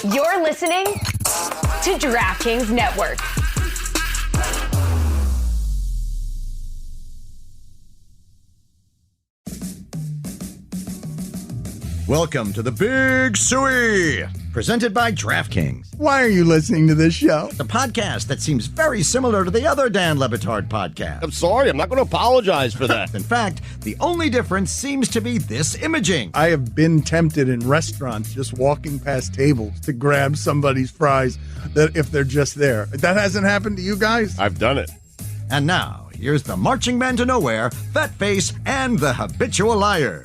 You're listening to DraftKings Network. Welcome to the Big Suey, presented by DraftKings. Why are you listening to this show? The podcast that seems very similar to the other Dan Lebitard podcast. I'm sorry, I'm not going to apologize for that. In fact, the only difference seems to be this imaging. I have been tempted in restaurants just walking past tables to grab somebody's fries that if they're just there. That hasn't happened to you guys? I've done it. And now, here's the marching man to nowhere, Fat Face, and the habitual liar.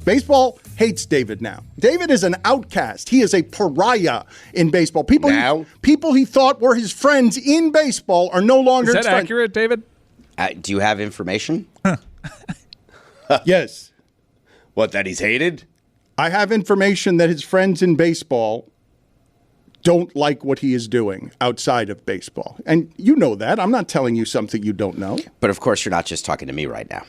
Baseball hates David now. David is an outcast. He is a pariah in baseball. People he thought were his friends in baseball are no longer his friends. Is that accurate, David? Do you have information? Yes. What, that he's hated? I have information that his friends in baseball don't like what he is doing outside of baseball. And you know that. I'm not telling you something you don't know. But of course, you're not just talking to me right now.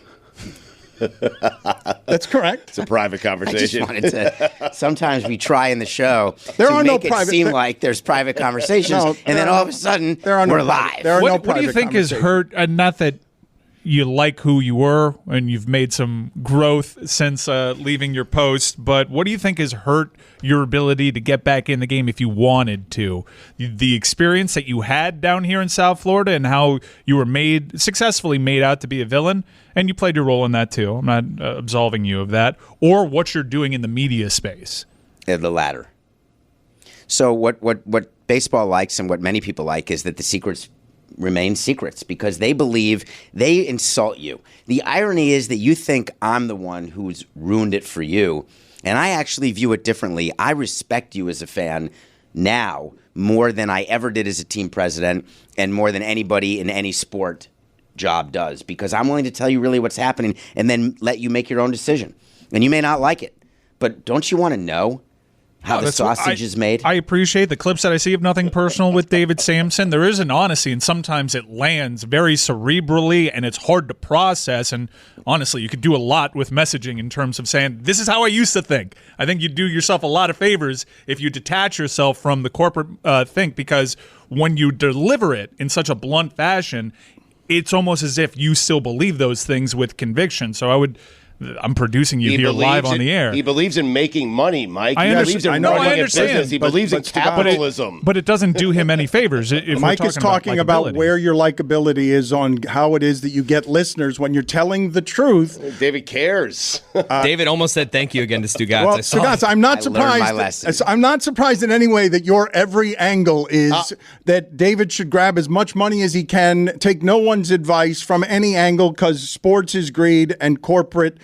That's correct. It's a private conversation. I just wanted to. Sometimes we try in the show to make it seem like there's private conversations, and then all of a sudden we're live. What do you think has hurt? Not that you like who you were and you've made some growth since leaving your post, but what do you think has hurt your ability to get back in the game if you wanted to? The experience that you had down here in South Florida and how you were successfully made out to be a villain, and you played your role in that too. I'm not absolving you of that. Or what you're doing in the media space. The latter. So what baseball likes and what many people like is that the secrets remain secrets because they believe they insult you. The irony is that you think I'm the one who's ruined it for you, and I actually view it differently. I respect you as a fan now more than I ever did as a team president and more than anybody in any sport job does because I'm willing to tell you really what's happening and then let you make your own decision. And you may not like it, but don't you want to know how the sausage is made? I appreciate the clips that I see of Nothing Personal with David Samson. There is an honesty, and sometimes it lands very cerebrally, and it's hard to process. And honestly, you could do a lot with messaging in terms of saying, this is how I used to think. I think you'd do yourself a lot of favors if you detach yourself from the corporate think, because when you deliver it in such a blunt fashion, it's almost as if you still believe those things with conviction. So I'm producing you here live on the air. He believes in making money, Mike. I understand. I understand. He believes in capitalism. But it doesn't do him any favors. Mike is talking about where your likability is on how it is that you get listeners when you're telling the truth. David cares. David almost said thank you again to Stugotz. Well, Stugotz, I'm not surprised. I'm not surprised in any way that your every angle is that David should grab as much money as he can, take no one's advice from any angle because sports is greed and corporate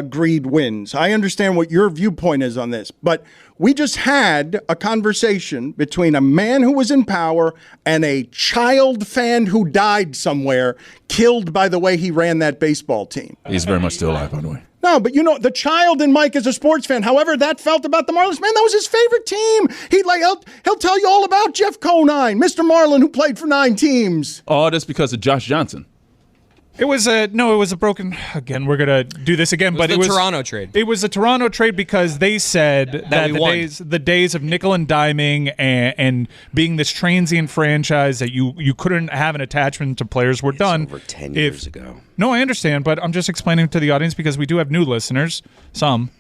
greed wins. I understand what your viewpoint is on this, but we just had a conversation between a man who was in power and a child fan who died somewhere, killed by the way he ran that baseball team. He's very much still alive, by the way. No, but the child in Mike is a sports fan. However that felt about the Marlins, man, that was his favorite team. He'll tell you all about Jeff Conine, Mr. Marlin, who played for 9 teams. Oh, that's because of Josh Johnson. It was a broken. Again, we're gonna do this again, but it was the Toronto trade. It was a Toronto trade because they said that the days of nickel and diming and being this transient franchise that you couldn't have an attachment to players were done over 10 years ago. No, I understand, but I'm just explaining to the audience because we do have new listeners, some.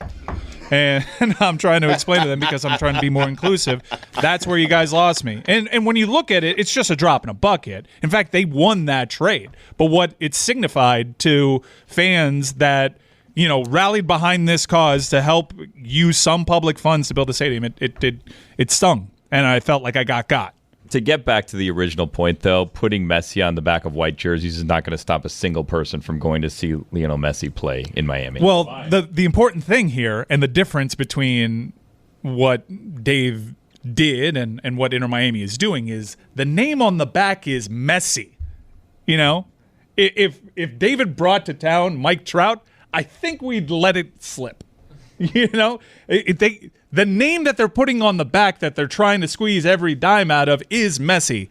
And I'm trying to explain to them because I'm trying to be more inclusive. That's where you guys lost me. And when you look at it, it's just a drop in a bucket. In fact, they won that trade. But what it signified to fans that, rallied behind this cause to help use some public funds to build a stadium, it stung. And I felt like I got. To get back to the original point, though, putting Messi on the back of white jerseys is not going to stop a single person from going to see Lionel Messi play in Miami. Well, the important thing here and the difference between what Dave did and what Inter Miami is doing is the name on the back is Messi. If David brought to town Mike Trout, I think we'd let it slip. The name that they're putting on the back that they're trying to squeeze every dime out of is Messi.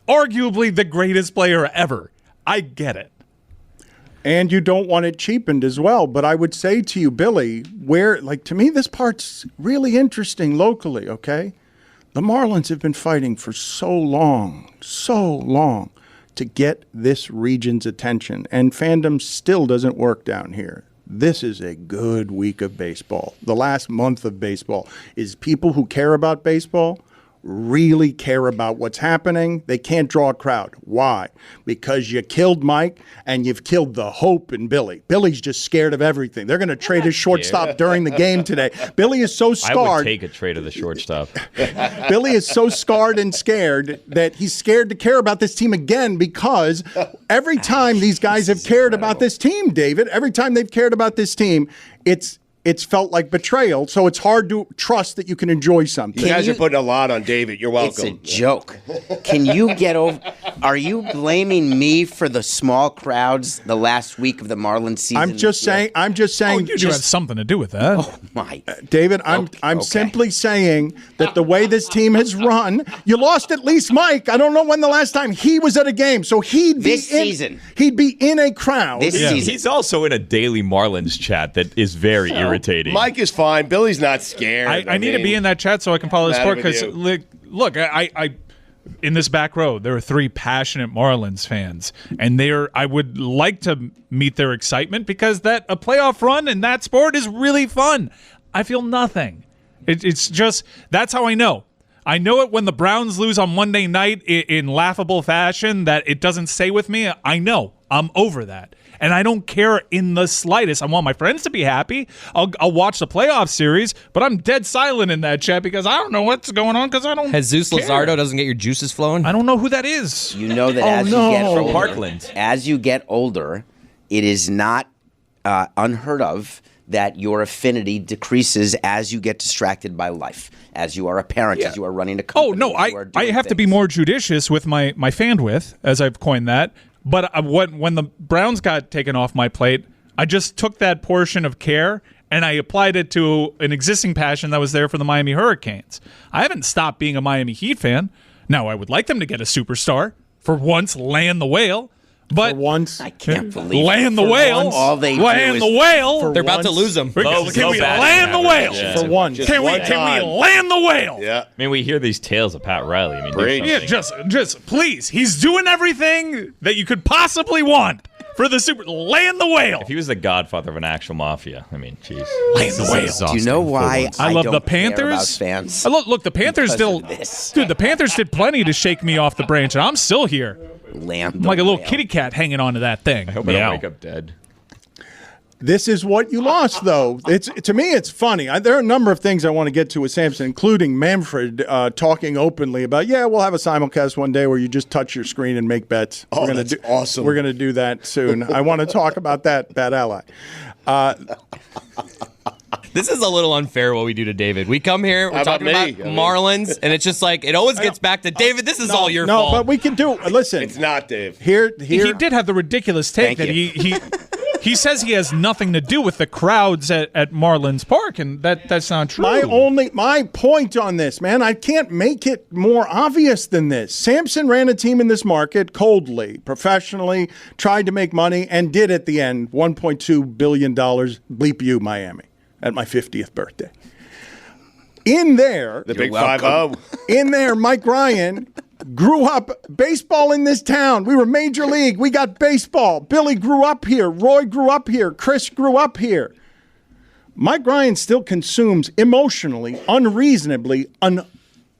Arguably the greatest player ever. I get it. And you don't want it cheapened as well. But I would say to you, Billy, to me, this part's really interesting locally, okay? The Marlins have been fighting for so long to get this region's attention. And fandom still doesn't work down here. This is a good week of baseball. The last month of baseball is people who care about baseball really care about what's happening. They can't draw a crowd. Why? Because you killed Mike and you've killed the hope in Billy. Billy's just scared of everything. They're going to trade his shortstop during the game today. Billy is so scarred. I would take a trade of the shortstop. Billy is so scarred and scared that he's scared to care about this team again, because every time these guys have cared about this team, David, every time they've cared about this team, it's felt like betrayal, so it's hard to trust that you can enjoy something. You guys are putting a lot on David. You're welcome. It's a joke. Can you get over? Are you blaming me for the small crowds the last week of the Marlins season? I'm just saying. Oh, you do have something to do with that. Oh my, David. I'm simply saying that the way this team has run, you lost at least Mike. I don't know when the last time he was at a game, so he'd be season. He'd be in a crowd. This season. He's also in a daily Marlins chat that is very irritating. Mike is fine. Billy's not scared. I need to be in that chat so I can follow the sport, because look, I in this back row there are 3 passionate Marlins fans, and I would like to meet their excitement, because a playoff run in that sport is really fun. I feel nothing. It's just, that's how I know. I know it when the Browns lose on Monday night in laughable fashion, that it doesn't stay with me. I know. I'm over that. And I don't care in the slightest. I want my friends to be happy. I'll watch the playoff series, but I'm dead silent in that chat because I don't know what's going on, because I don't Jesus care. Luzardo doesn't get your juices flowing? I don't know who that is. You know that you get older, from Parkland. As you get older, it is not unheard of that your affinity decreases as you get distracted by life, as you are a parent, as you are running a company. Oh, no, I have to be more judicious with my bandwidth, as I've coined that. But when the Browns got taken off my plate, I just took that portion of care and I applied it to an existing passion that was there for the Miami Hurricanes. I haven't stopped being a Miami Heat fan. Now, I would like them to get a superstar. For once, land the whale. But for once, I can't believe land the whale. All they land the whale. They're about to lose them. Can we land the whale? For once, can we land the whale? Yeah. I mean, we hear these tales of Pat Riley. I mean, yeah, just please. He's doing everything that you could possibly want for the super. Land the whale. If he was the godfather of an actual mafia, I mean, jeez. Land the whale. Do you know why I love don't the care Panthers? about fans? Look, the Panthers still. Dude, the Panthers did plenty to shake me off the branch, and I'm still here. I'm like a little kitty cat hanging on to that thing. I hope I don't wake up dead. This is what you lost, though. To me, it's funny. There are a number of things I want to get to with Samson, including Manfred talking openly about, we'll have a simulcast one day where you just touch your screen and make bets. Oh, that's awesome. We're going to do that soon. I want to talk about that, Bad Ally. This is a little unfair what we do to David. We come here, we're talking about Marlins, and it's just like, it always gets back to, David, this is all your fault. No, but we can do, listen. It's not, Dave. He did have the ridiculous take that he says he has nothing to do with the crowds at Marlins Park, and that's not true. My point on this, man, I can't make it more obvious than this. Samson ran a team in this market coldly, professionally, tried to make money, and did at the end $1.2 billion, bleep you, Miami, at my 50th birthday. In there, the big 5-0. In there, Mike Ryan grew up baseball in this town. We were major league. We got baseball. Billy grew up here. Roy grew up here. Chris grew up here. Mike Ryan still consumes emotionally, unreasonably, an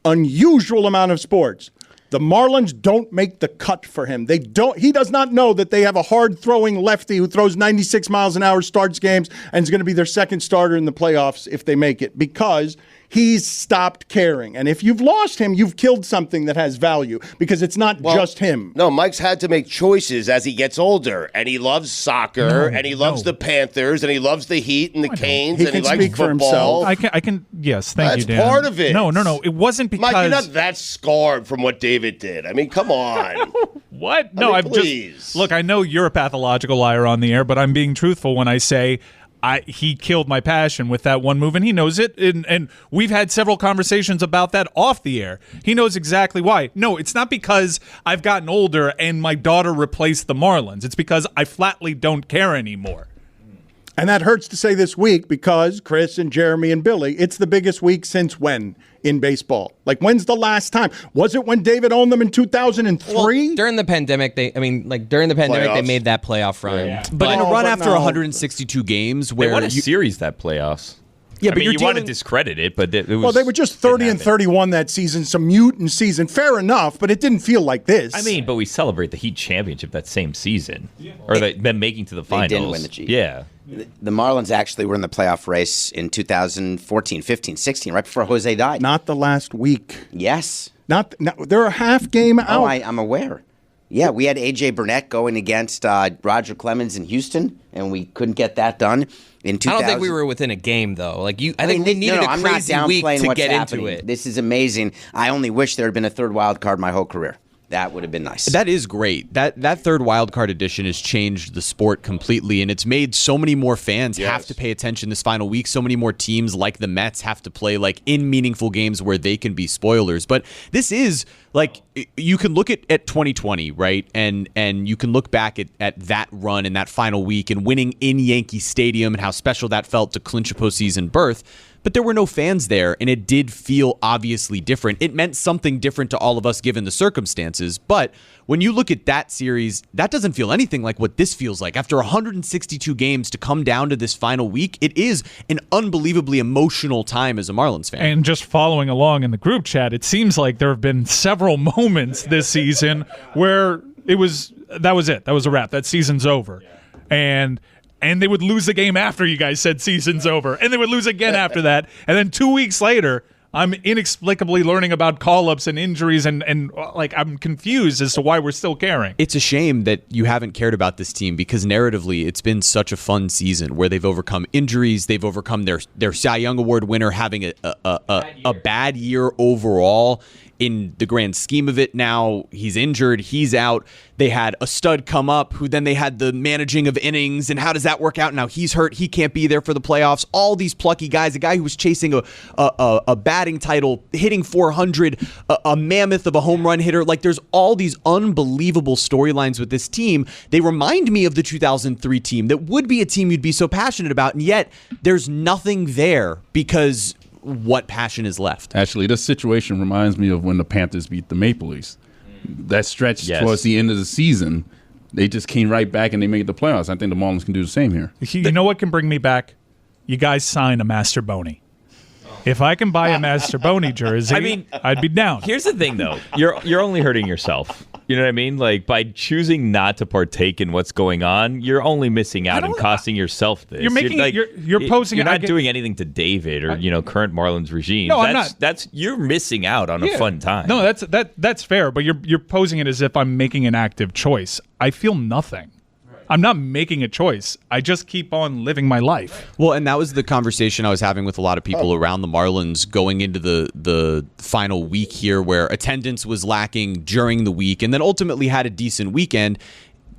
unusual amount of sports. The Marlins don't make the cut for him. He does not know that they have a hard-throwing lefty who throws 96 miles an hour, starts games, and is going to be their second starter in the playoffs if they make it, because he's stopped caring. And if you've lost him, you've killed something that has value, because it's not just him. No, Mike's had to make choices as he gets older, and he loves soccer, and he loves the Panthers, and he loves the Heat and the Canes, and he likes speak for football. himself. I can. Yes, thank you, Dan. That's part of it. No. It wasn't because Mike, you're not that scarred from what David did. I mean, come on. What? No, please. Look, I know you're a pathological liar on the air, but I'm being truthful when I say he killed my passion with that one move, and he knows it. And we've had several conversations about that off the air. He knows exactly why. No, it's not because I've gotten older and my daughter replaced the Marlins. It's because I flatly don't care anymore. And that hurts to say this week because Chris and Jeremy and Billy, it's the biggest week since when in baseball? Like, when's the last time? Was it when David owned them in 2003? Well, during the pandemic, they made that playoff run. Yeah. But in a run after 162 games where they won a series that playoffs. Yeah, but you want to discredit it, but it was. Well, they were just 30 and 31 that season, some mutant season. Fair enough, but it didn't feel like this. I mean, but we celebrate the Heat championship that same season, or them making to the finals. They didn't win the G. Yeah. The Marlins actually were in the playoff race in 2014, 15, 16, right before Jose died. Not the last week. Yes. They're a half game out. Oh, I'm aware. Yeah, we had A.J. Burnett going against Roger Clemens in Houston, and we couldn't get that done in 2000. I don't think we were within a game, though. I think we needed a crazy week to get into it. This is amazing. I only wish there had been a third wild card my whole career. That would have been nice. That is great. That third wild card edition has changed the sport completely, and it's made so many more fans have to pay attention this final week. So many more teams like the Mets have to play in meaningful games where they can be spoilers. But this is you can look at 2020, right? And you can look back at that run and that final week and winning in Yankee Stadium and how special that felt to clinch a postseason berth. But there were no fans there, and it did feel obviously different. It meant something different to all of us given the circumstances. But when you look at that series, that doesn't feel anything like what this feels like. After 162 games to come down to this final week, it is an unbelievably emotional time as a Marlins fan. And just following along in the group chat, it seems like there have been several moments this season where that was it. That was a wrap. That season's over. And they would lose the game after you guys said season's over. And they would lose again after that. And then 2 weeks later, I'm inexplicably learning about call-ups and injuries, and I'm confused as to why we're still caring. It's a shame that you haven't cared about this team because narratively it's been such a fun season where they've overcome injuries, they've overcome their Cy Young Award winner having a bad year overall. In the grand scheme of it, now he's injured, he's out. They had a stud come up who then they had the managing of innings, and how does that work out? Now he's hurt, he can't be there for the playoffs. All these plucky guys, a guy who was chasing a batting title, hitting 400, a mammoth of a home run hitter. There's all these unbelievable storylines with this team. They remind me of the 2003 team that would be a team you'd be so passionate about, and yet there's nothing there because what passion is left. Actually, this situation reminds me of when the Panthers beat the Maple Leafs. That stretch towards the end of the season, they just came right back and they made the playoffs. I think the Marlins can do the same here. You know what can bring me back? You guys sign a Master Boney. If I can buy a Master Boney jersey, I'd be down. Here's the thing, though. You're only hurting yourself. You know what I mean? By choosing not to partake in what's going on, you're only missing out and costing yourself this. You're making you're posing. You're not doing anything to David or current Marlins regime. No, I'm not. You're missing out on a fun time. No, that's fair. But you're posing it as if I'm making an active choice. I feel nothing. I'm not making a choice. I just keep on living my life. Well, and that was the conversation I was having with a lot of people around the Marlins going into the final week here, where attendance was lacking during the week and then ultimately had a decent weekend.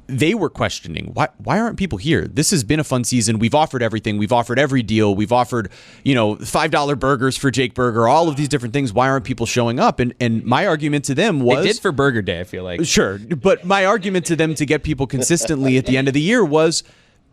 They were questioning, why aren't people here? This has been a fun season. We've offered everything. We've offered every deal. We've offered, $5 burgers for Jake Burger, all of these different things. Why aren't people showing up? And my argument to them was... They did for Burger Day, I feel like. Sure. But my argument to them to get people consistently at the end of the year was...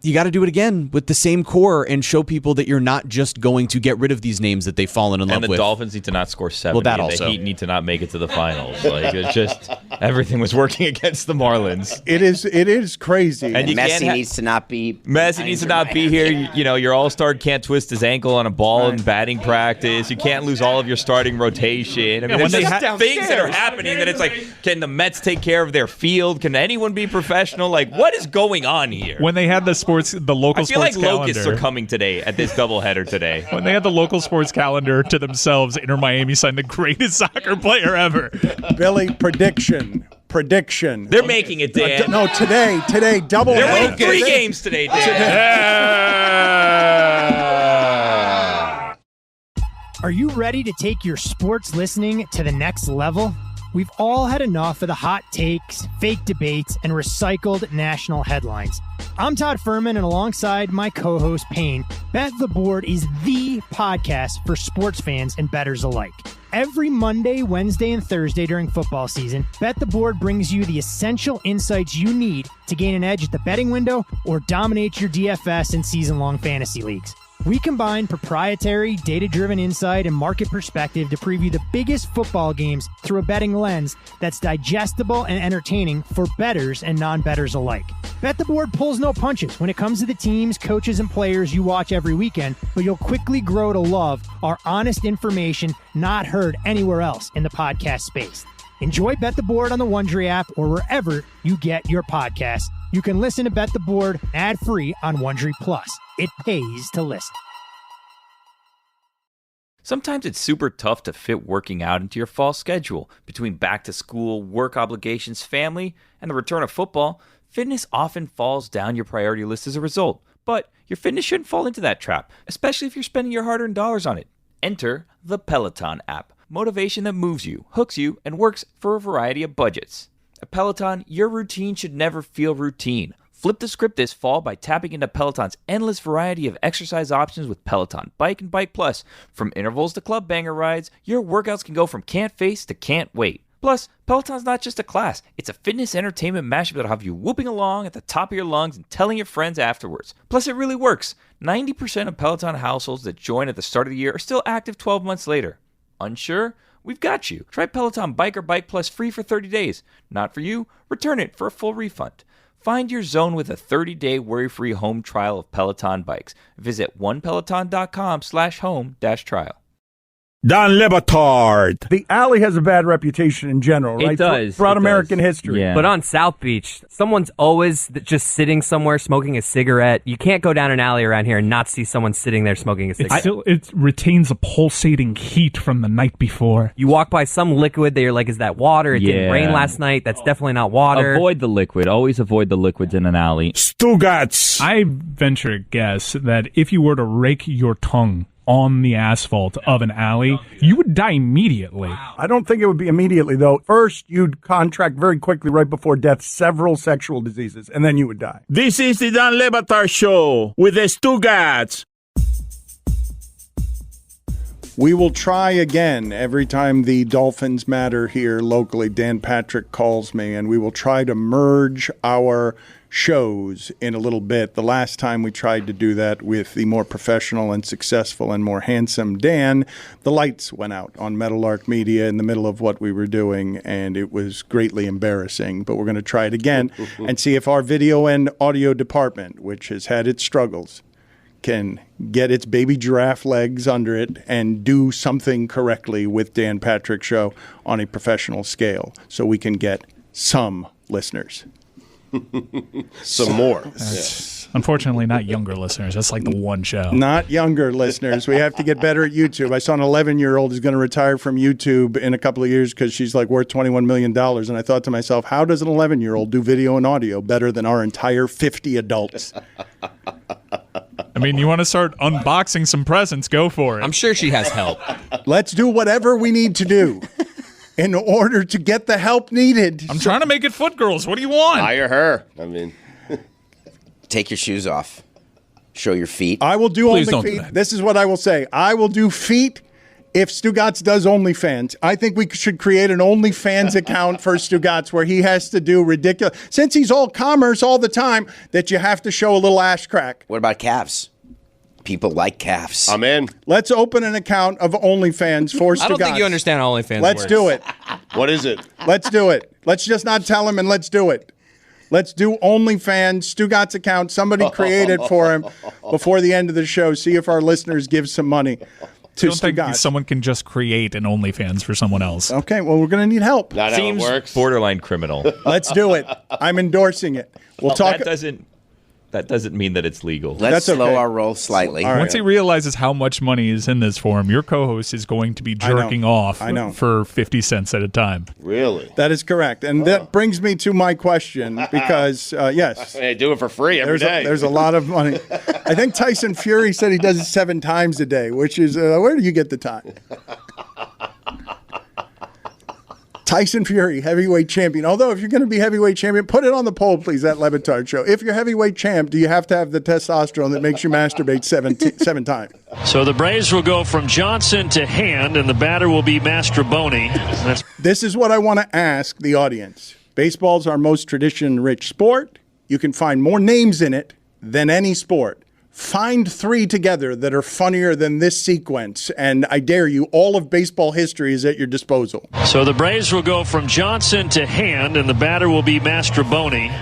You got to do it again with the same core and show people that you're not just going to get rid of these names that they've fallen in love with. And the Dolphins need to not score 70. Well, that also. The Heat need to not make it to the finals. It's just everything was working against the Marlins. It is crazy. And Messi needs to not be. Messi needs to not be here. Your all-star can't twist his ankle on a ball in batting practice. You can't lose all of your starting rotation. There's just things that are happening that it's can the Mets take care of their field? Can anyone be professional? What is going on here? When they had the local sports calendar. I feel like locusts are coming today at this doubleheader today. When they had the local sports calendar to themselves, Inter Miami signed the greatest soccer player ever. Billy, prediction. They're making it, Dan. No, today, double. They're winning 3 games today, Dan. Are you ready to take your sports listening to the next level? we've all had enough of the hot takes, fake debates, and recycled national headlines. I'm Todd Furman, and alongside my co-host Payne, Bet the Board is the podcast for sports fans and bettors alike. Every Monday, Wednesday, and Thursday during football season, Bet the Board brings you the essential insights you need to gain an edge at the betting window or dominate your DFS and season-long fantasy leagues. We combine proprietary, data-driven insight and market perspective to preview the biggest football games through a betting lens that's digestible and entertaining for bettors and non-bettors alike. Bet the Board pulls no punches when it comes to the teams, coaches, and players you watch every weekend, but you'll quickly grow to love our honest information not heard anywhere else in the podcast space. Enjoy Bet the Board on the Wondery app or wherever you get your podcasts. You can listen to Bet the Board ad-free on Wondery Plus. It pays to listen. Sometimes it's super tough to fit working out into your fall schedule. Between back to school, work obligations, family, and the return of football, fitness often falls down your priority list as a result. But your fitness shouldn't fall into that trap, especially if you're spending your hard-earned dollars on it. Enter the Peloton app. Motivation that moves you, hooks you, and works for a variety of budgets. At Peloton, your routine should never feel routine. Flip the script this fall by tapping into Peloton's endless variety of exercise options with Peloton Bike and Bike Plus. From intervals to club banger rides, your workouts can go from can't face to can't wait. Plus, Peloton's not just a class, it's a fitness entertainment mashup that'll have you whooping along at the top of your lungs and telling your friends afterwards. Plus, it really works. 90% of Peloton households that join at the start of the year are still active 12 months later. Unsure? We've got you. Try Peloton Bike or Bike Plus free for 30 days. Not for you? Return it for a full refund. Find your zone with a 30-day worry-free home trial of Peloton bikes. Visit onepeloton.com/home-trial. Don Le Batard. The alley has a bad reputation in general, right? It does. Throughout American history. Yeah. But on South Beach, someone's always just sitting somewhere smoking a cigarette. You can't go down an alley around here and not see someone sitting there smoking a cigarette. It retains a pulsating heat from the night before. You walk by some liquid that you're like, is that water? It didn't rain last night. That's definitely not water. Avoid the liquid. Always avoid the liquids in an alley. Stugotz. I venture a guess that if you were to rake your tongue on the asphalt of an alley, you would die immediately. I don't think it would be immediately, though. First, you'd contract very quickly, right before death, several sexual diseases, and then you would die. This is the Don Le Batard Show with the Stugotz. We will try again every time the Dolphins matter here locally. Dan Patrick calls me, and we will try to merge our shows in a little bit. The last time we tried to do that with the more professional and successful and more handsome Dan, the lights went out on Meadowlark Media in the middle of what we were doing, and it was greatly embarrassing. But we're going to try it again and see if our video and audio department, which has had its struggles, can get its baby giraffe legs under it and do something correctly with Dan Patrick's show on a professional scale so we can get some listeners. Some more. Unfortunately, not younger listeners. That's like the one show. Not younger listeners. We have to get better at YouTube. I saw an 11-year-old who's going to retire from YouTube in a couple of years because she's like worth $21 million. And I thought to myself, how does an 11-year-old do video and audio better than our entire 50 adults? I mean, you want to start unboxing some presents, go for it. I'm sure she has help. Let's do whatever we need to do in order to get the help needed. I'm trying to make it foot girls. What do you want? Hire her. I mean, take your shoes off. Show your feet. I will do only feet. This is what I will say. I will do feet if Stugotz does OnlyFans. I think we should create an OnlyFans account for Stugotz where he has to do ridiculous. Since he's all commerce all the time, that you have to show a little ash crack. What about calves? People like calves. I'm in. Let's open an account of OnlyFans for Stugotz. I don't think you understand how OnlyFans Let's works. do it. What is it? Let's do it. Let's just not tell him and let's do it. Let's do OnlyFans, Stugotz account. Somebody create it for him before the end of the show. See if our listeners give some money to Stugotz. I don't think someone can just create an OnlyFans for someone else. Okay, well, we're going to need help. Not Seems how it works. Borderline criminal. Let's do it. I'm endorsing it. We'll talk. That doesn't mean that it's legal. Let's slow our roll slightly. Once he realizes how much money is in this for him, your co-host is going to be jerking off for 50 cents at a time. Really? That is correct. And that brings me to my question because, yes. They do it for free every day. There's a lot of money. I think Tyson Fury said he does it 7 times a day, which is, where do you get the time? Tyson Fury, heavyweight champion. Although, if you're going to be heavyweight champion, put it on the poll, please, at Le Batard Show. If you're heavyweight champ, do you have to have the testosterone that makes you masturbate seven times? So the Braves will go from Johnson to Hand, and the batter will be Mastroboni. This is what I want to ask the audience. Baseball's our most tradition-rich sport. You can find more names in it than any sport. Find 3 together that are funnier than this sequence, and I dare you, all of baseball history is at your disposal. So the Braves will go from Johnson to Hand, and the batter will be Mastroboni.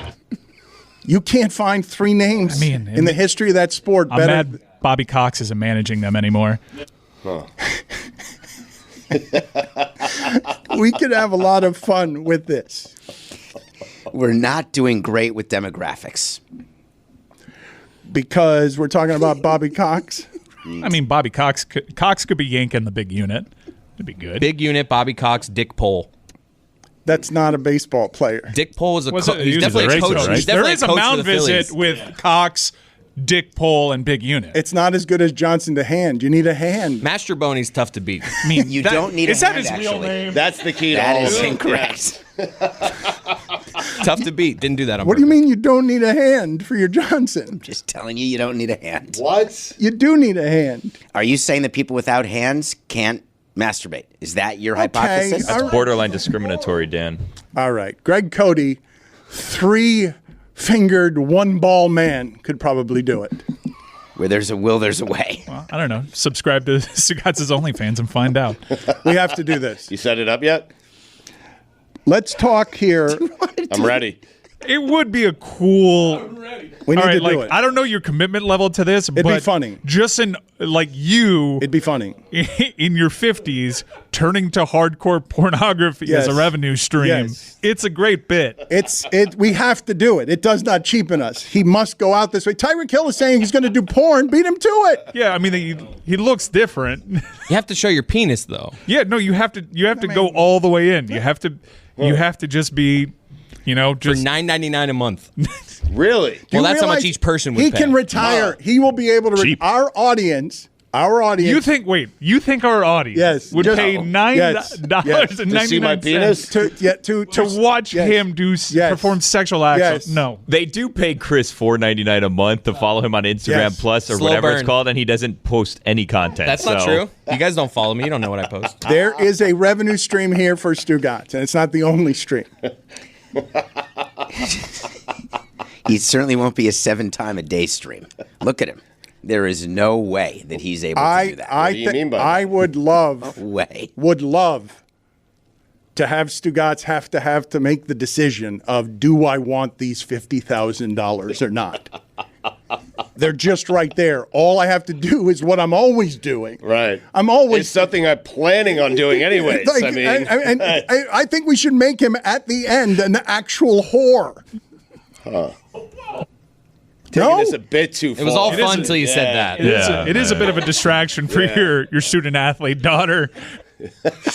You can't find 3 names in the history of that sport. I'm mad Bobby Cox isn't managing them anymore. Huh. We could have a lot of fun with this. We're not doing great with demographics. Because we're talking about Bobby Cox. I mean, Bobby Cox could be yanking the big unit. It'd be good. Big unit, Bobby Cox, Dick Pole. That's not a baseball player. Dick Pole is he's definitely a coach. Right? There is a mound visit with Cox, Dick Pole, and big unit. It's not as good as Johnson to Hand. You need a hand. Mastroboni's tough to beat. I mean, you don't need a hand, Is that his actually. real name? That's the key to That all is of it. incorrect. Tough to beat. Didn't do that on What do you mean you don't need a hand for your Johnson? Just telling you don't need a hand. What? You do need a hand. Are you saying that people without hands can't masturbate? Is that your hypothesis? That's borderline discriminatory, Dan. All right. Greg Cody, 3-fingered, one-ball man could probably do it. Where there's a will, there's a way. Well, I don't know. Subscribe to Stugotz's OnlyFans and find out. We have to do this. You set it up yet? Let's talk here. I'm ready. It would be a cool. We need to do it. I don't know your commitment level to this, It'd but be funny. Just in you, it'd be funny in your 50s, turning to hardcore pornography as a revenue stream. Yes. It's a great bit. We have to do it. It does not cheapen us. He must go out this way. Tyreek Hill is saying he's going to do porn. Beat him to it. Yeah, I mean he looks different. You have to show your penis though. Yeah, no, you have to go all the way in. You have to just be. Just for $9.99 a month. Really? Well, that's how much each person would pay. He can retire. Wow. He will be able to. Our audience. You think our audience would pay $9.99 to see my penis to watch him perform sexual acts? Yes. No, they do pay Chris $4.99 a month to follow him on Instagram Plus or whatever it's called, and he doesn't post any content. That's not true. You guys don't follow me. You don't know what I post. There is a revenue stream here for Stugotz, and it's not the only stream. He certainly won't be a 7-time-a-day stream. Look at him. There is no way that he's able to do that. What do you mean by that? I would love to have Stugotz have to make the decision of, do I want these $50,000 or not? They're just right there. All I have to do is what I'm always doing. Right. It's something I'm planning on doing anyways. I think we should make him at the end an actual whore. Huh. Taking this a bit too far. It was all fun until you said that. It is a bit of a distraction for your student athlete daughter.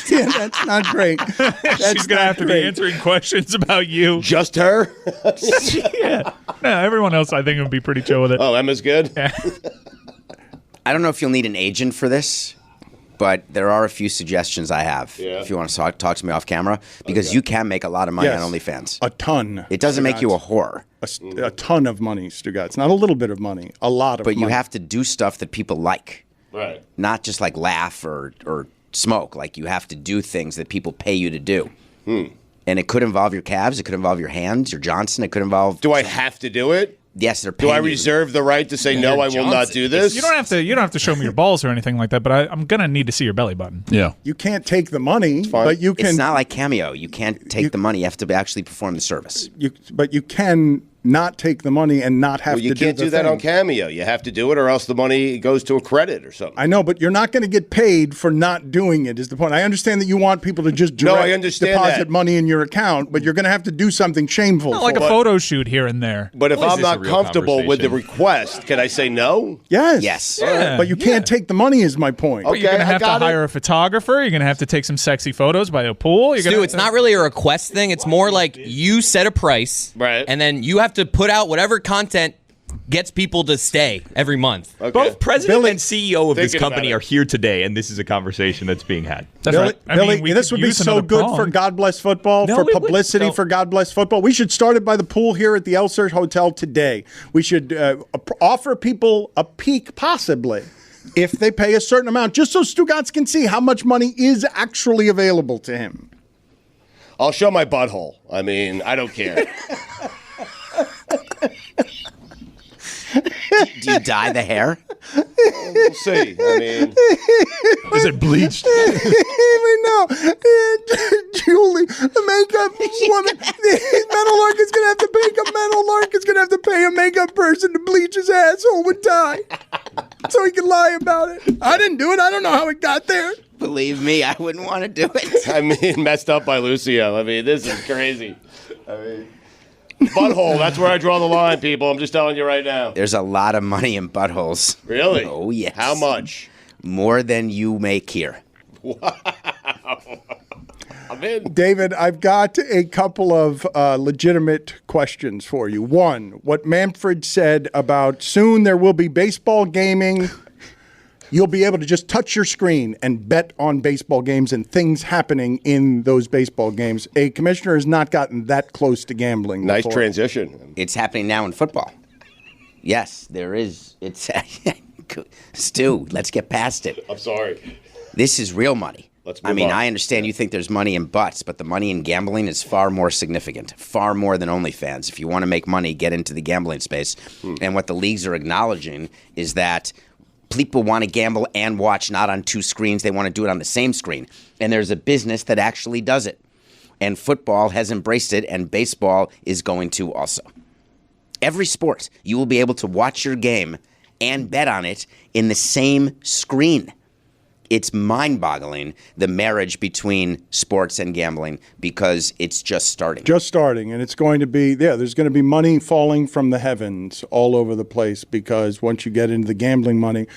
Yeah, that's not great. She's going to have to be answering questions about you. Just her? Yeah. No, everyone else, I think, would be pretty chill with it. Oh, Emma's good? Yeah. I don't know if you'll need an agent for this, but there are a few suggestions I have if you want to talk to me off camera, because you can make a lot of money on OnlyFans. A ton. It doesn't make you a whore. A ton of money, Stugotz. Not a little bit of money, a lot of money. But you have to do stuff that people like. Right. Not just like laugh or smoke. Like, you have to do things that people pay you to do. And it could involve your calves. It could involve your hands, your Johnson. It could involve... Do I have to do it? Yes, they're paying. Do I reserve the right to say, no, I will not do this? You don't have to show me your balls or anything like that, but I'm going to need to see your belly button. Yeah. You can't take the money, but you can... It's not like Cameo. You can't take the money. You have to actually perform the service. But you can not take the money and not have to do the You can't do that on Cameo. You have to do it, or else the money goes to a credit or something. I know, but you're not going to get paid for not doing it, is the point. I understand that you want people to just deposit money in your account, but you're going to have to do something shameful. Not like a photo shoot here and there. But if I'm not comfortable with the request, can I say no? Yes. Yes. Yeah. But you can't take the money, is my point. But you're going to have to hire a photographer. You're going to have to take some sexy photos by a pool. Stu, it's not really a request thing. It's more like you set a price, right, and then you have to put out whatever content gets people to stay every month. Okay. Both president and CEO of this company are here today, and this is a conversation that's being had. That's right. Billy, this would be so good for God Bless Football, for publicity for God Bless Football. We should start it by the pool here at the Elser Hotel today. We should offer people a peek, possibly, if they pay a certain amount, just so Stugotz can see how much money is actually available to him. I'll show my butthole. I mean, I don't care. Do you dye the hair? We'll see. I mean, is it bleached? No. Julie, the makeup woman, Metal Lark is going to have to pay Metal Lark is going to have to pay a makeup person to bleach his asshole with dye so he can lie about it. I didn't do it. I don't know how it got there. Believe me, I wouldn't want to do it. I mean, messed up by Lucio. I mean, this is crazy. I mean, butthole, that's where I draw the line, people. I'm just telling you right now. There's a lot of money in buttholes. Really? Oh, yes. How much? More than you make here. Wow. I'm in. David, I've got a couple of legitimate questions for you. One, what Manfred said about soon there will be baseball gaming. You'll be able to just touch your screen and bet on baseball games and things happening in those baseball games. A commissioner has not gotten that close to gambling Nice before. Transition. It's happening now in football. Yes, there is. It's Stu, let's get past it. I'm sorry. This is real money. Let's move I mean, on. I understand you think there's money in butts, but the money in gambling is far more significant, far more than OnlyFans. If you want to make money, get into the gambling space. And what the leagues are acknowledging is that people want to gamble and watch not on two screens. They want to do it on the same screen. And there's a business that actually does it. And football has embraced it, and baseball is going to also. Every sport, you will be able to watch your game and bet on it in the same screen. It's mind-boggling, the marriage between sports and gambling, because it's just starting. Just starting, and it's going to be, there's going to be money falling from the heavens all over the place, because once you get into the gambling money,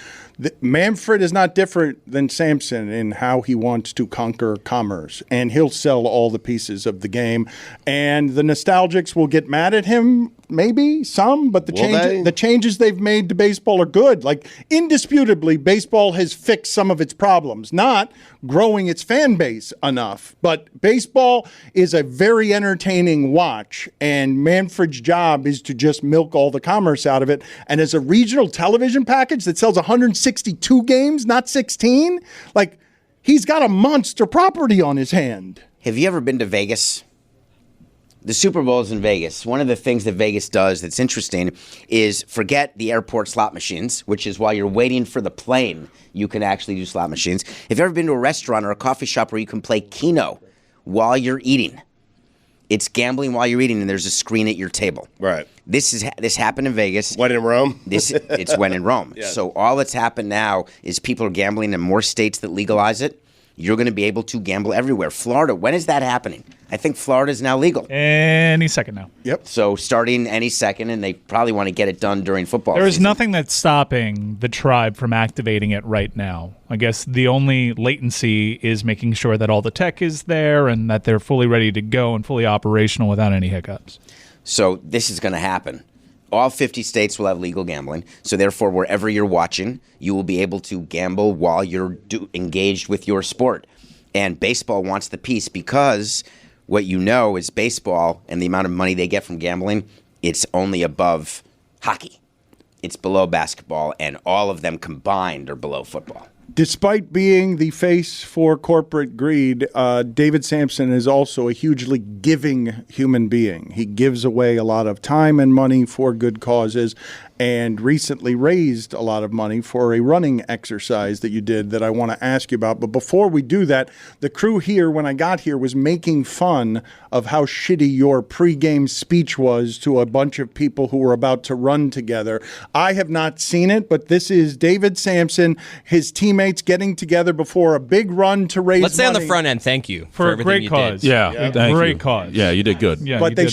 Manfred is not different than Samson in how he wants to conquer commerce, and he'll sell all the pieces of the game, and the nostalgics will get mad at him, maybe some, but the changes they've made to baseball are good. Like, indisputably, baseball has fixed some of its problems, not growing its fan base enough, but baseball is a very entertaining watch, and Manfred's job is to just milk all the commerce out of it. And as a regional television package that sells 162 games, not 16, like, he's got a monster property on his hand. Have you ever been to Vegas? The Super Bowl is in Vegas. One of the things that Vegas does that's interesting is forget the airport slot machines, which is while you're waiting for the plane, you can actually do slot machines. Have you ever been to a restaurant or a coffee shop where you can play Keno while you're eating? It's gambling while you're eating, and there's a screen at your table. Right. This happened in Vegas. When in Rome? It's when in Rome. Yeah. So all that's happened now is people are gambling in more states that legalize it. You're going to be able to gamble everywhere. Florida, when is that happening? I think Florida is now legal. Any second now. Yep. So starting any second, and they probably want to get it done during football There is season. nothing that's stopping the tribe from activating it right now. I guess the only latency is making sure that all the tech is there and that they're fully ready to go and fully operational without any hiccups. So this is going to happen. All 50 states will have legal gambling. So therefore, wherever you're watching, you will be able to gamble while you're engaged with your sport. And baseball wants the piece because what you know is baseball and the amount of money they get from gambling, it's only above hockey. It's below basketball, and all of them combined are below football. Despite being the face for corporate greed, David Samson is also a hugely giving human being. He gives away a lot of time and money for good causes, and recently raised a lot of money for a running exercise that you did that I want to ask you about. But before we do that, the crew here, when I got here, was making fun of how shitty your pregame speech was to a bunch of people who were about to run together. I have not seen it, but this is David Samson, his teammates getting together before a big run to raise money. Let's say on the front end, thank you for a great cause. Yeah, great cause. Yeah, you did good. Yeah, but they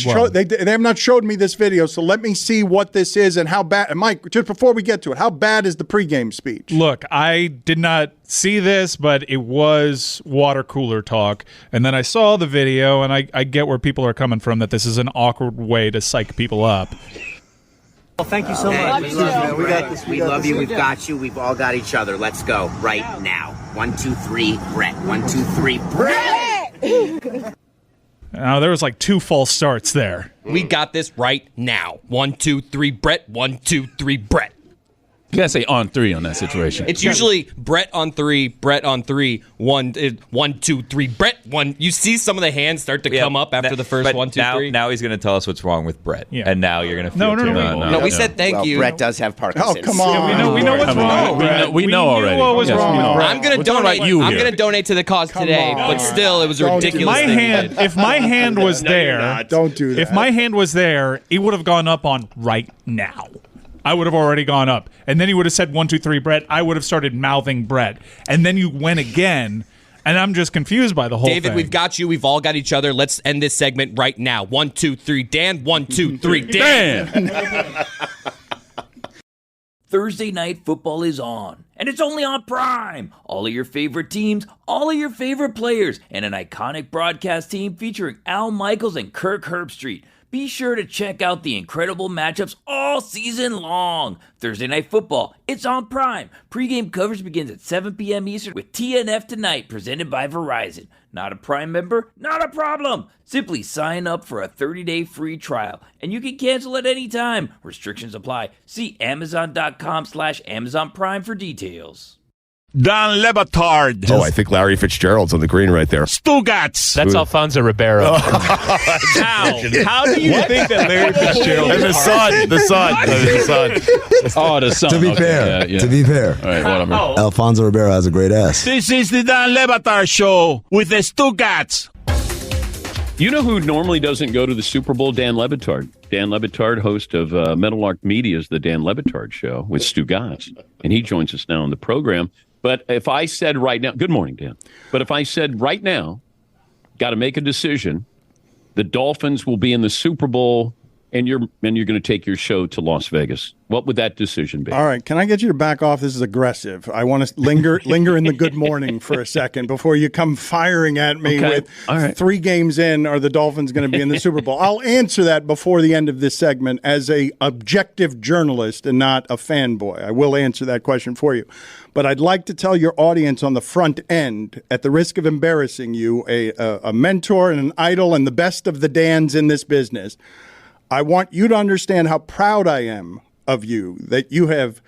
have not showed me this video, so let me see what this is and how bad. Mike, just before we get to it, how bad is the pregame speech? Look, I did not see this, but it was water cooler talk. And then I saw the video, and I get where people are coming from, that this is an awkward way to psych people up. Well, thank you so much. We got this. We love you. We've got you. We've all got each other. Let's go right now. 1, 2, 3, Brett. 1, 2, 3, Brett. There was like 2 false starts there. We got this right now. 1, 2, 3, Brett. 1, 2, 3, Brett. You gotta say on 3 on that situation. It's usually Brett on 3, Brett on 3, 1, 2, 3, Brett 1. You see some of the hands start to come up after the first 1, 2, 3. Now he's going to tell us what's wrong with Brett, and now you're going to feel No, we said thank you. Brett does have Parkinson's. Oh, come on. We know what's wrong. We know already. What was wrong with Brett. I'm going to donate. I'm going to donate to the cause today, but still, it was a ridiculous thing. If my hand was there, don't do that. If my hand was there, it would have gone up on right now. I would have already gone up. And then he would have said 1, 2, 3, Brett. I would have started mouthing Brett. And then you went again. And I'm just confused by the whole thing. David, we've got you. We've all got each other. Let's end this segment right now. 1, 2, 3, Dan. 1, 2, 3, Dan. Thursday Night Football is on, and it's only on Prime. All of your favorite teams, all of your favorite players, and an iconic broadcast team featuring Al Michaels and Kirk Herbstreit. Be sure to check out the incredible matchups all season long. Thursday Night Football, it's on Prime. Pre-game coverage begins at 7 p.m. Eastern with TNF Tonight, presented by Verizon. Not a Prime member? Not a problem. Simply sign up for a 30-day free trial, and you can cancel at any time. Restrictions apply. See Amazon.com/Amazon Prime for details. Don Le Batard. I think Larry Fitzgerald's on the green right there. Stugotz. That's Alfonso Ribeiro. How do you think that Larry Fitzgerald and the son. Oh, the son. To be fair. All right, whatever. Alfonso Ribeiro has a great ass. This is the Don Le Batard Show with the Stugotz. You know who normally doesn't go to the Super Bowl? Dan Le Batard. Dan Le Batard, host of Meadowlark Media's The Dan Le Batard Show with Stugotz. And he joins us now on the program. But if I said right now, good morning, Dan. But if I said right now, got to make a decision, the Dolphins will be in the Super Bowl and you're going to take your show to Las Vegas, what would that decision be? All right, can I get you to back off? This is aggressive. I want to linger in the good morning for a second before you come firing at me with 3 games in, are the Dolphins going to be in the Super Bowl? I'll answer that before the end of this segment as a objective journalist and not a fanboy. I will answer that question for you. But I'd like to tell your audience on the front end, at the risk of embarrassing you, a mentor and an idol and the best of the Dans in this business, I want you to understand how proud I am of you, that you have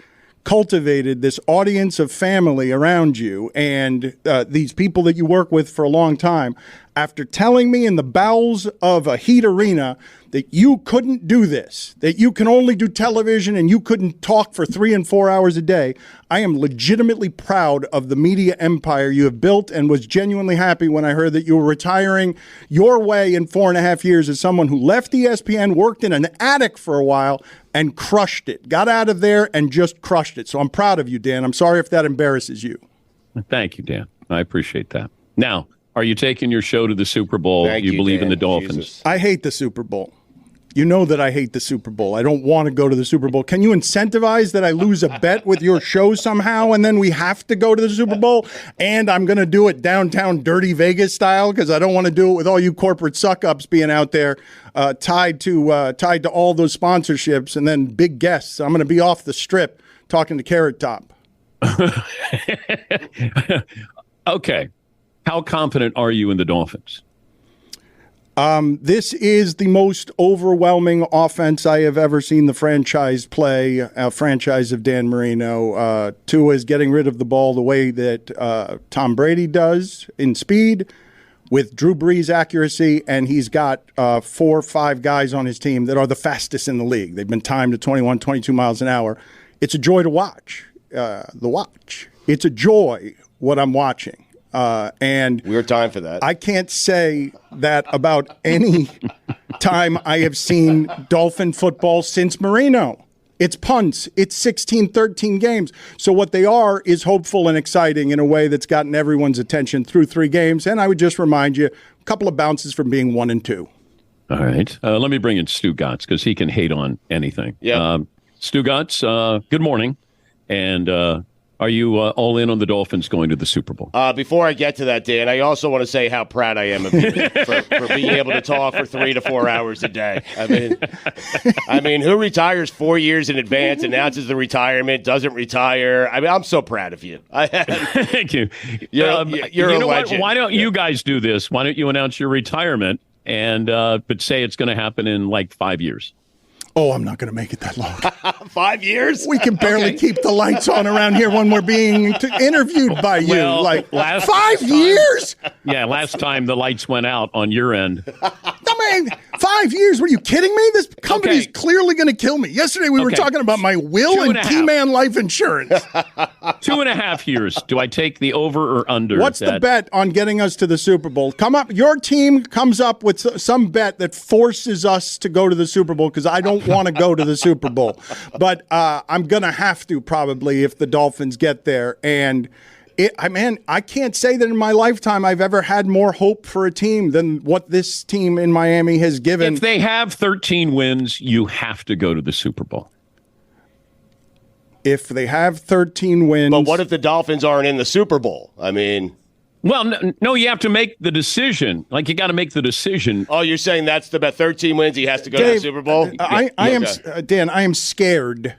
cultivated this audience of family around you and these people that you work with for a long time. After telling me in the bowels of a Heat arena that you couldn't do this, that you can only do television and you couldn't talk for 3 and 4 hours a day, I am legitimately proud of the media empire you have built and was genuinely happy when I heard that you were retiring your way in 4.5 years as someone who left ESPN, worked in an attic for a while, and crushed it. Got out of there and just crushed it. So I'm proud of you, Dan. I'm sorry if that embarrasses you. Thank you, Dan. I appreciate that. Now, are you taking your show to the Super Bowl? You believe in the Dolphins? Jesus. I hate the Super Bowl. You know that I hate the Super Bowl. I don't want to go to the Super Bowl. Can you incentivize that I lose a bet with your show somehow and then we have to go to the Super Bowl? And I'm going to do it downtown dirty Vegas style because I don't want to do it with all you corporate suck-ups being out there tied to all those sponsorships and then big guests. I'm going to be off the strip talking to Carrot Top. Okay. How confident are you in the Dolphins? This is the most overwhelming offense I have ever seen the franchise play, franchise of Dan Marino. Tua is getting rid of the ball the way that Tom Brady does in speed, with Drew Brees' accuracy, and he's got 4 or 5 guys on his team that are the fastest in the league. They've been timed to 21, 22 miles an hour. It's a joy to watch. It's a joy what I'm watching. And we were time for that. I can't say that about any time I have seen Dolphin football since Marino. It's punts. It's 16, 13 games. So what they are is hopeful and exciting in a way that's gotten everyone's attention through 3 games. And I would just remind you, a couple of bounces from being 1 and 2. All right. Let me bring in Stugotz because he can hate on anything. Yeah. Stugotz, good morning. And Are you all in on the Dolphins going to the Super Bowl? Before I get to that, Dan, I also want to say how proud I am of you for being able to talk for 3 to 4 hours a day. I mean, who retires 4 years in advance, announces the retirement, doesn't retire? I mean, I'm so proud of you. Thank you. You're a What? legend. Why don't you guys do this? Why don't you announce your retirement and but say it's going to happen in like 5 years? Oh, I'm not going to make it that long. 5 years? We can barely keep the lights on around here when we're being interviewed by you. Well, like 5 years? Yeah, last time the lights went out on your end. I mean, 5 years? Were you kidding me? This company's clearly going to kill me. Yesterday we were talking about my will and Keyman life insurance. 2.5 years. Do I take the over or under? What's the bet on getting us to the Super Bowl? Your team comes up with some bet that forces us to go to the Super Bowl because I don't want to go to the Super Bowl. But I'm going to have to probably if the Dolphins get there. And I can't say that in my lifetime I've ever had more hope for a team than what this team in Miami has given. If they have 13 wins, you have to go to the Super Bowl. If they have 13 wins. But what if the Dolphins aren't in the Super Bowl? I mean. Well, no, you have to make the decision. Like, you got to make the decision. Oh, you're saying that's the bet 13 wins, he has to go to the Super Bowl? Dan, I am scared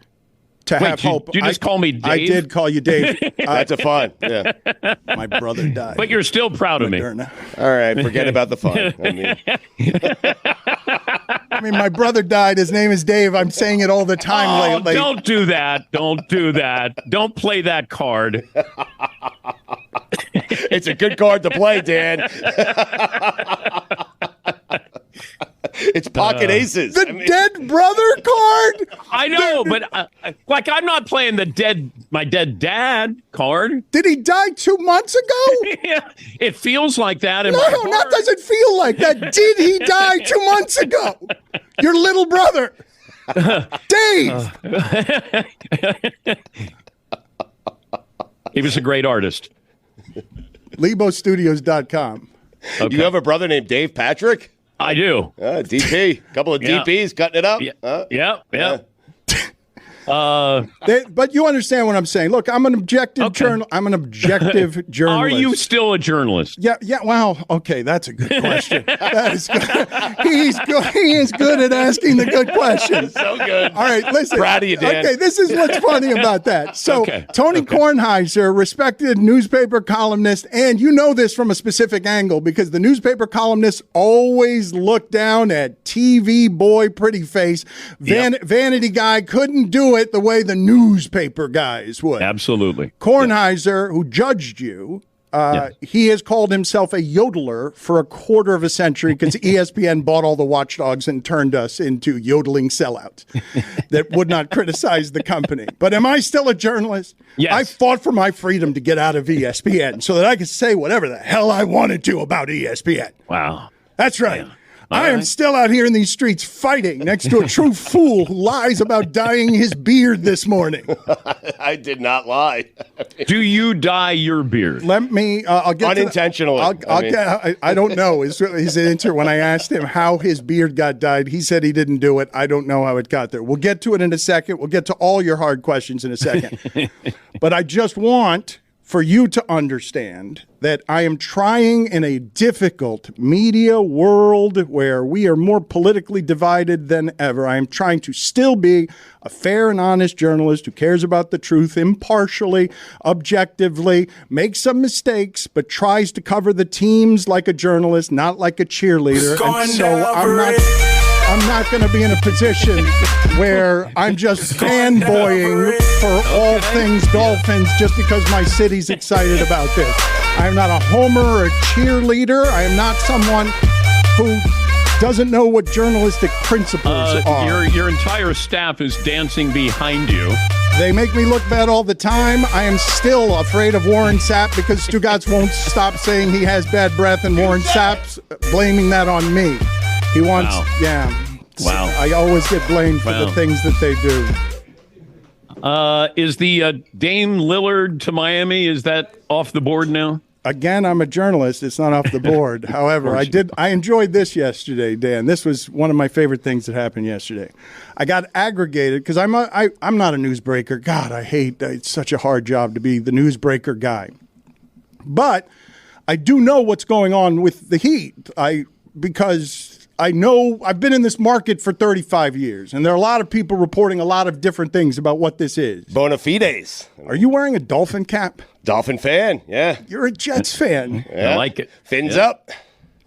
to have hope. Did you just call me Dave? I did call you Dave. That's a fun. Yeah. My brother died. But you're still proud of me. All right, forget about the fun. I mean, my brother died. His name is Dave. I'm saying it all the time lately. Don't do that. Don't do that. Don't play that card. It's a good card to play, Dan. It's pocket aces. The dead brother card? I know, but I'm not playing my dead dad card. Did he die 2 months ago? Yeah, it feels like that. No, that doesn't feel like that. Did he die 2 months ago? Your little brother. Dave. He was a great artist. LeboStudios.com. Okay. You have a brother named Dave Patrick? I do. DP. A couple of DPs cutting it up. Yeah. But you understand what I'm saying. Look, I'm an objective journalist. I'm an objective journalist. Are you still a journalist? Yeah. Well, okay, that's a good question. That is good. He's good. He is good at asking the good questions. So good. All right, listen. Proud of you, Dan. Okay, this is what's funny about that. So, Tony Kornheiser, respected newspaper columnist, and you know this from a specific angle because the newspaper columnists always look down at TV boy, pretty face, vanity guy, couldn't do it the way the newspaper guys would. Absolutely. Kornheiser, who judged you, he has called himself a yodeler for a quarter of a century because ESPN bought all the watchdogs and turned us into yodeling sellouts that would not criticize the company. But am I still a journalist? Yes. I fought for my freedom to get out of ESPN so that I could say whatever the hell I wanted to about ESPN. Wow. That's right. Yeah. I am still out here in these streets fighting next to a true fool who lies about dyeing his beard this morning. I did not lie. Do you dye your beard? Let me. I'll get unintentionally. I don't know. His answer when I asked him how his beard got dyed, he said he didn't do it. I don't know how it got there. We'll get to it in a second. We'll get to all your hard questions in a second. But I just want for you to understand that I am trying in a difficult media world where we are more politically divided than ever. I am trying to still be a fair and honest journalist who cares about the truth impartially, objectively, makes some mistakes, but tries to cover the teams like a journalist, not like a cheerleader. And so I'm not going to be in a position where I'm just fanboying for all things Dolphins just because my city's excited about this. I'm not a homer or a cheerleader. I am not someone who doesn't know what journalistic principles are. Your entire staff is dancing behind you. They make me look bad all the time. I am still afraid of Warren Sapp because Stugotz won't stop saying he has bad breath, and Warren Sapp's blaming that on me. He wants, Wow. I always get blamed for the things that they do. Is the Dame Lillard to Miami, is that off the board now? Again, I'm a journalist. It's not off the board. However, I enjoyed this yesterday, Dan. This was one of my favorite things that happened yesterday. I got aggregated because I'm not a newsbreaker. God, I hate it's such a hard job to be the newsbreaker guy. But I do know what's going on with the Heat. Because I know I've been in this market for 35 years, and there are a lot of people reporting a lot of different things about what this is. Bona fides. Are you wearing a Dolphin cap? Dolphin fan, yeah. You're a Jets fan. I like it. Fins up.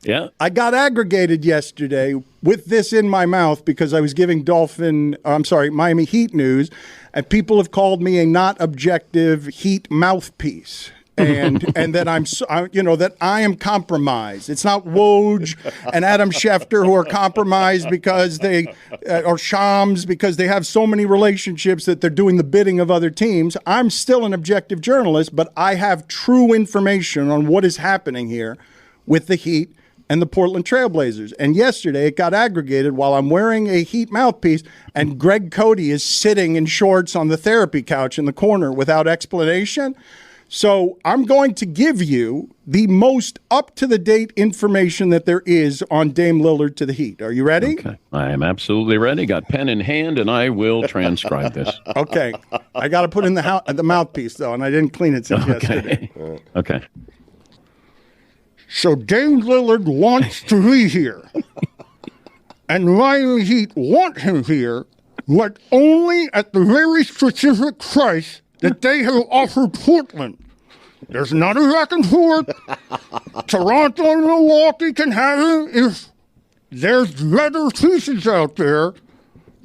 Yeah. I got aggregated yesterday with this in my mouth because I was giving Miami Heat news, and people have called me a not objective Heat mouthpiece. And that that I am compromised. It's not Woj and Adam Schefter who are compromised because or Shams because they have so many relationships that they're doing the bidding of other teams. I'm still an objective journalist, but I have true information on what is happening here with the Heat and the Portland Trailblazers. And yesterday it got aggregated while I'm wearing a Heat mouthpiece and Greg Cody is sitting in shorts on the therapy couch in the corner without explanation. So I'm going to give you the most up-to-the-date information that there is on Dame Lillard to the Heat. Are you ready? Okay. I am absolutely ready. Got pen in hand, and I will transcribe this. Okay. I got to put in the mouthpiece, though, and I didn't clean it since yesterday. Okay. So Dame Lillard wants to be here. And Miami Heat want him here, but only at the very specific price that they have offered Portland. There's not a back and forth. Toronto and Milwaukee can have him if there's better pieces out there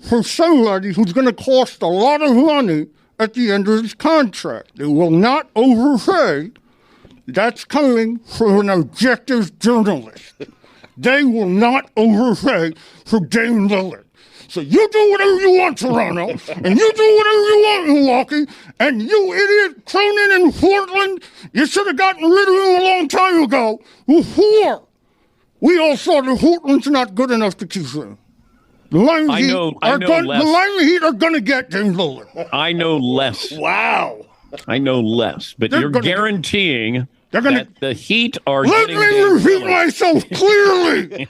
for somebody who's going to cost a lot of money at the end of his contract. They will not overpay. That's coming from an objective journalist. They will not overpay for Dame Lillard. So you do whatever you want, Toronto, and you do whatever you want, Milwaukee, and you idiot Cronin in Portland, you should have gotten rid of him a long time ago before we all saw that Portland's not good enough to keep him. The Miami Heat are going to get Dame Lillard. I know less. Wow. I know less, but you're guaranteeing that the Heat are Let getting me repeat myself clearly.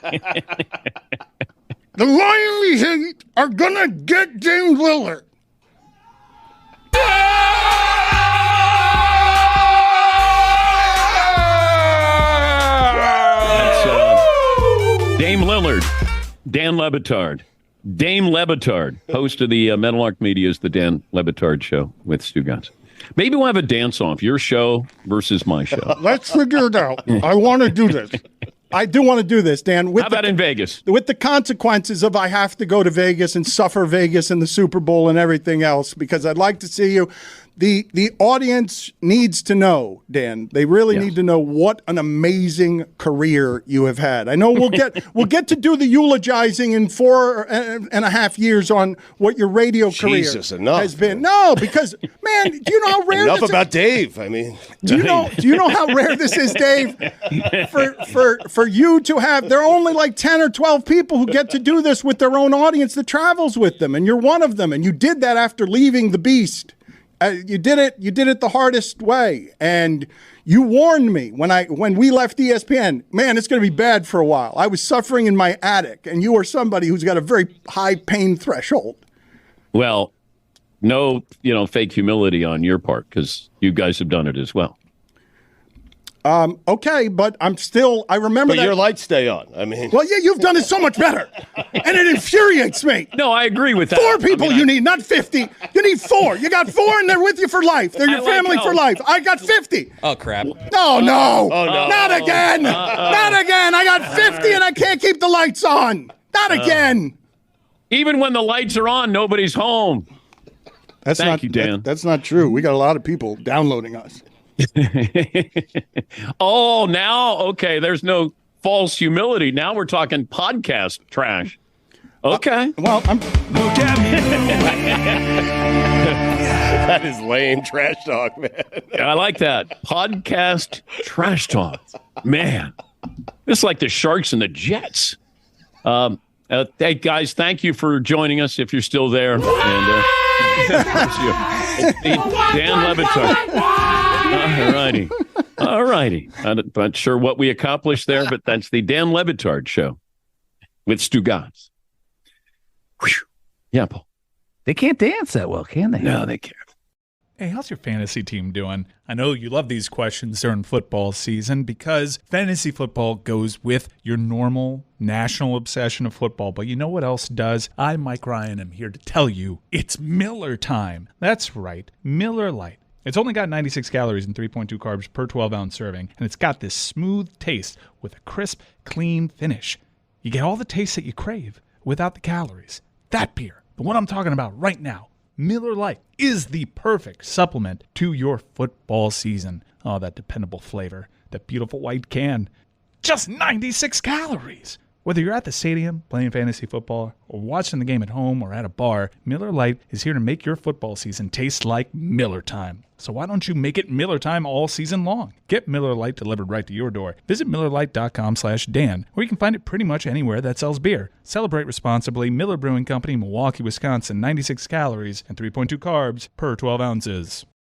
The Miami Heat are going to get Dame Lillard. That's Dame Lillard, Dan Lebitard. Dame Lebitard, host of the Meadowlark Media's The Dan Lebitard Show with Stugotz. Maybe we'll have a dance-off, your show versus my show. Let's figure it out. I want to do this. I do want to do this, Dan. How about in Vegas? With the consequences of I have to go to Vegas and suffer Vegas and the Super Bowl and everything else, because I'd like to see you. The audience needs to know, Dan. They really need to know what an amazing career you have had. I know we'll get to do the eulogizing in 4.5 years on what your radio career has been. No, because man, do you know how rare enough about Dave? I mean, do you know how rare this is, Dave? For you to have, there are only like 10 or 12 people who get to do this with their own audience that travels with them, and you're one of them. And you did that after leaving the Beast. You did it the hardest way, and you warned me when we left ESPN. Man, it's going to be bad for a while. I was suffering in my attic, and you are somebody who's got a very high pain threshold. Well, no, fake humility on your part, because you guys have done it as well. Okay, but I remember that. But your lights stay on. I mean. Well, yeah, you've done it so much better. And it infuriates me. No, I agree with that. 4 people you need, not 50. You need 4. You got 4 and they're with you for life. They're your family for life. I got 50. Oh, crap. No. Oh, no. Not again. Not again. I got 50 and I can't keep the lights on. Not again. Even when the lights are on, nobody's home. Thank you, Dan. That's not true. We got a lot of people downloading us. Oh, now, okay, there's no false humility. Now we're talking podcast trash. Okay. Well, that is lame trash talk, man. I like that. Podcast trash talk. Man, it's like the Sharks and the Jets. Hey, guys, thank you for joining us if you're still there. And Dan Lebitard. All righty. I'm not sure what we accomplished there, but that's the Dan Le Batard Show with Stugotz. Yeah, Paul. They can't dance that well, can they? No, they can't. Hey, how's your fantasy team doing? I know you love these questions during football season because fantasy football goes with your normal national obsession of football. But you know what else does? I, Mike Ryan, am here to tell you it's Miller time. That's right, Miller Lite. It's only got 96 calories and 3.2 carbs per 12-ounce serving, and it's got this smooth taste with a crisp, clean finish. You get all the taste that you crave without the calories. That beer, the one I'm talking about right now, Miller Lite, is the perfect supplement to your football season. Oh, that dependable flavor, that beautiful white can. Just 96 calories. Whether you're at the stadium playing fantasy football or watching the game at home or at a bar, Miller Lite is here to make your football season taste like Miller time. So why don't you make it Miller time all season long? Get Miller Lite delivered right to your door. Visit MillerLite.com/Dan, or you can find it pretty much anywhere that sells beer. Celebrate responsibly. Miller Brewing Company, Milwaukee, Wisconsin. 96 calories and 3.2 carbs per 12 ounces.